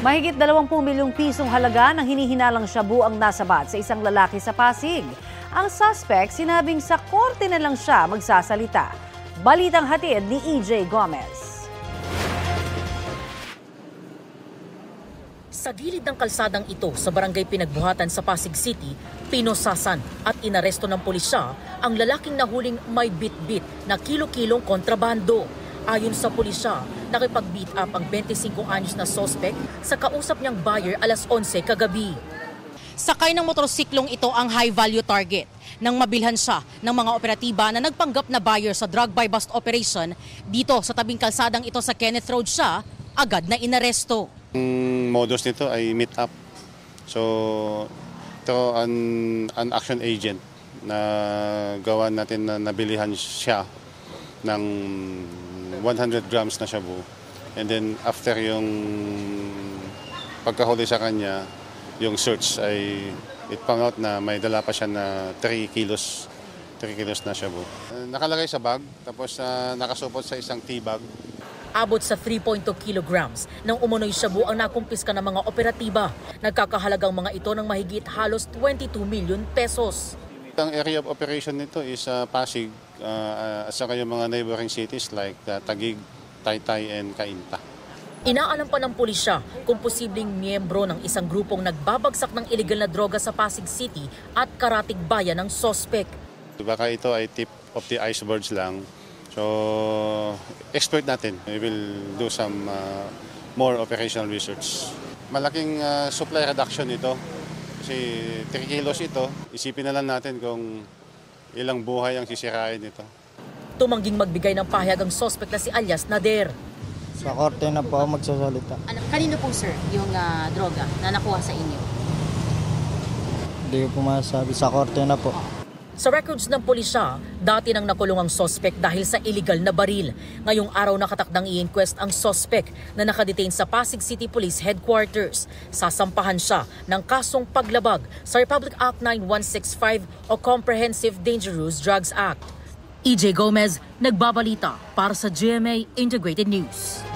Mahigit 20 milyong pisong halaga ng hinihinalang shabu ang nasabat sa isang lalaki sa Pasig. Ang suspect sinabing sa korte na lang siya magsasalita. Balitang hatid ni EJ Gomez. Sa gilid ng kalsadang ito sa barangay Pinagbuhatan sa Pasig City, pinosasan at inaresto ng pulisya ang lalaking nahuling may bit-bit na kilo-kilong kontrabando. Ayon sa pulisya, nakipag-beat up ang 25 anyos na suspect sa kausap niyang buyer alas 11 kagabi. Sakay ng motorsiklong ito ang high-value target nang mabilhan siya ng mga operatiba na nagpanggap na buyer sa drug buy bust operation dito sa tabing kalsadang ito sa Kenneth Road siya, agad na inaresto. Ang modus nito ay meet up. So, ito an action agent na gawa natin na nabilihan siya ng 100 grams na shabu. And then after yung pagkahuli sa kanya, yung search ay it found out na may dala pa siya na 3 kilos na shabu. Nakalagay sa bag, tapos nakasupot sa isang tea bag. Abot sa 3.2 kilograms ng umunoy shabu ang nakumpiska ng mga operatiba. Nagkakahalagang mga ito ng mahigit halos 22 million pesos. Ang area of operation nito is Pasig at saka yung mga neighboring cities like Taguig, Taytay and Cainta. Inaalam pa ng pulisya kung posibleng miyembro ng isang grupong nagbabagsak ng iligal na droga sa Pasig City at Karatig Bayan ng sospek. Baka ito ay tip of the icebergs lang. So, expert natin. We will do some more operational research. Malaking supply reduction ito. Kasi 3 kilos ito, isipin na lang natin kung ilang buhay ang sisirain nito. Tumangging magbigay ng pahayag ang suspect na si alias Nader. Sa korte na po ako magsasalita. Kanino po sir yung droga na nakuha sa inyo? Hindi ko po masasabi. Sa korte na po. Sa records ng pulisya, dati nang nakulong ang suspect dahil sa illegal na baril. Ngayong araw nakatakdang i-inquest ang suspect na nakadetain sa Pasig City Police Headquarters. Sasampahan siya ng kasong paglabag sa Republic Act 9165 o Comprehensive Dangerous Drugs Act. EJ Gomez, nagbabalita para sa GMA Integrated News.